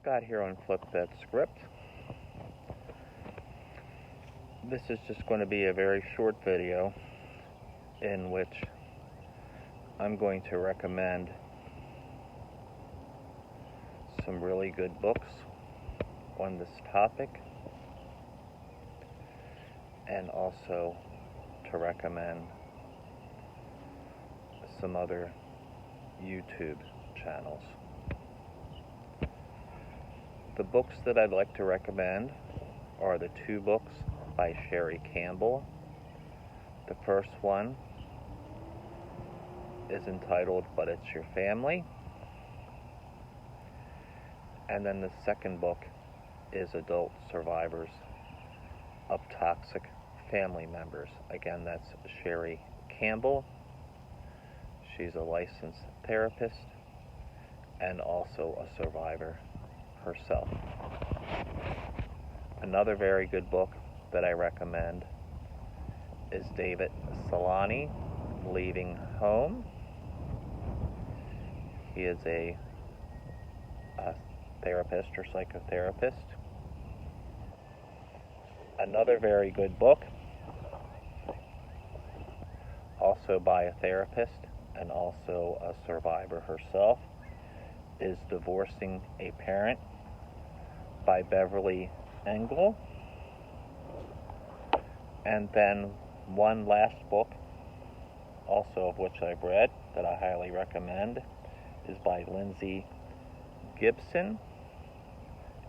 Scott here on Flip That Script. This is just going to be a very short video in which I'm going to recommend some really good books on this topic, and also to recommend some other YouTube channels. The books that I'd like to recommend are the two books by Sherry Campbell. The first one is entitled But It's Your Family. And then the second book is Adult Survivors of Toxic Family Members. Again, that's Sherry Campbell. She's a licensed therapist and also a survivor herself. Another very good book that I recommend is David Solani, Leaving Home. He is a therapist or psychotherapist. Another very good book, also by a therapist and also a survivor herself, is Divorcing a Parent by Beverly Engel. And then one last book, also of which I've read, that I highly recommend, is by Lindsay Gibson,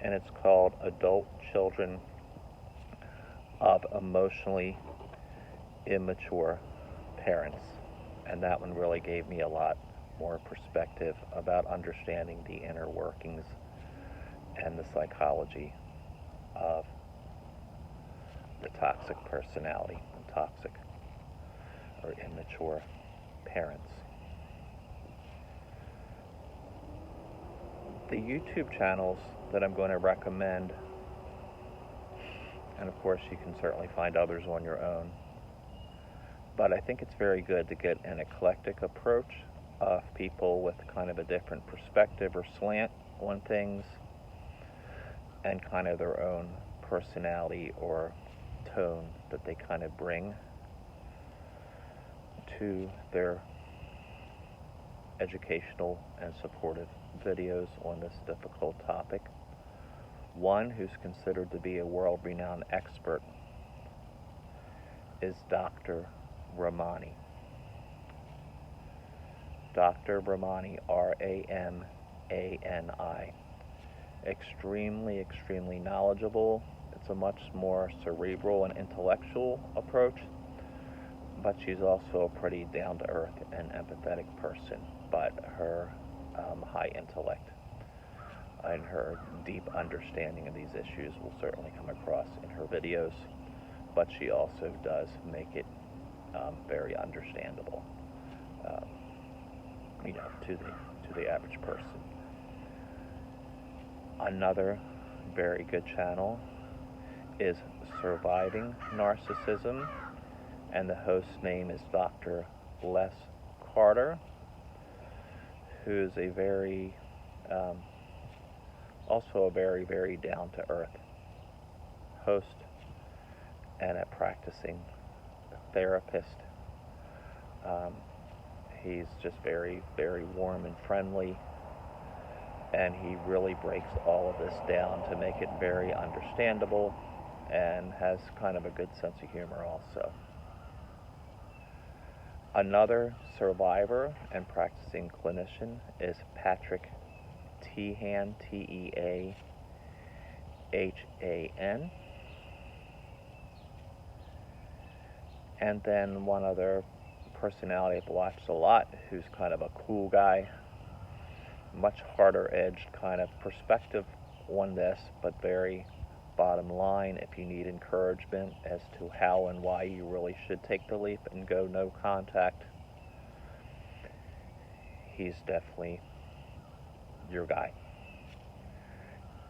and it's called Adult Children of Emotionally Immature Parents. And that one really gave me a lot more perspective about understanding the inner workings and the psychology of the toxic personality and toxic or immature parents. The YouTube channels that I'm going to recommend, and of course you can certainly find others on your own, but I think it's very good to get an eclectic approach of people with kind of a different perspective or slant on things and kind of their own personality or tone that they kind of bring to their educational and supportive videos on this difficult topic. One who's considered to be a world-renowned expert is Dr. Ramani. Dr. Ramani, Ramani. Extremely knowledgeable. It's a much more cerebral and intellectual approach, but she's also a pretty down-to-earth and empathetic person. But her high intellect and her deep understanding of these issues will certainly come across in her videos, but she also does make it very understandable, to the average person. Another very good channel is Surviving Narcissism, and the host's name is Dr. Les Carter, who's a very, also a very down-to-earth host and a practicing therapist. He's just very warm and friendly, and he really breaks all of this down to make it very understandable, and has kind of a good sense of humor also. Another survivor and practicing clinician is Patrick Teahan, Teahan. And then one other personality I've watched a lot, who's kind of a cool guy, much harder edged kind of perspective on this, but very bottom line, if you need encouragement as to how and why you really should take the leap and go no contact, he's definitely your guy.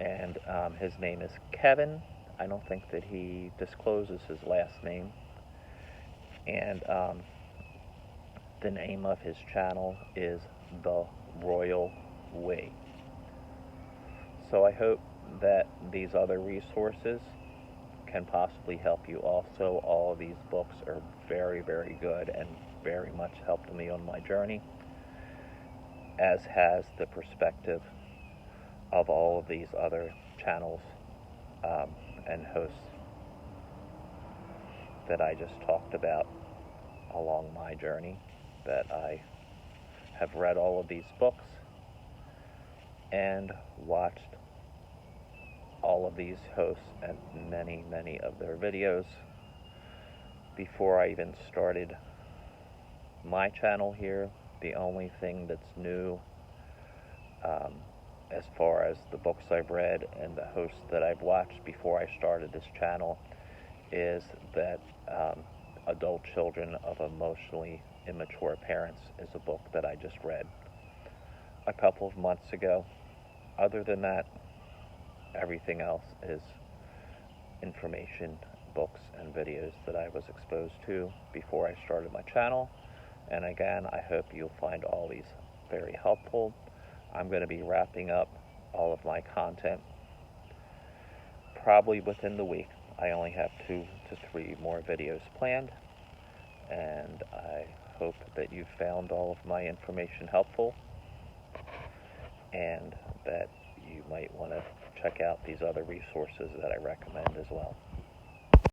And his name is Kevin. I don't think that he discloses his last name. And the name of his channel is The Royal Way. So I hope that these other resources can possibly help you also. All of these books are very, very good and very much helped me on my journey, as has the perspective of all of these other channels and hosts that I just talked about along my journey, that I have read all of these books and watched all of these hosts and many, many of their videos before I even started my channel here. The only thing that's new as far as the books I've read and the hosts that I've watched before I started this channel is that Adult Children of Emotionally Immature Parents is a book that I just read a couple of months ago. Other than that, everything else is information, books, and videos that I was exposed to before I started my channel. And again, I hope you'll find all these very helpful. I'm going to be wrapping up all of my content probably within the week. I only have 2 to 3 more videos planned, and I hope that you found all of my information helpful and that you might want to check out these other resources that I recommend as well.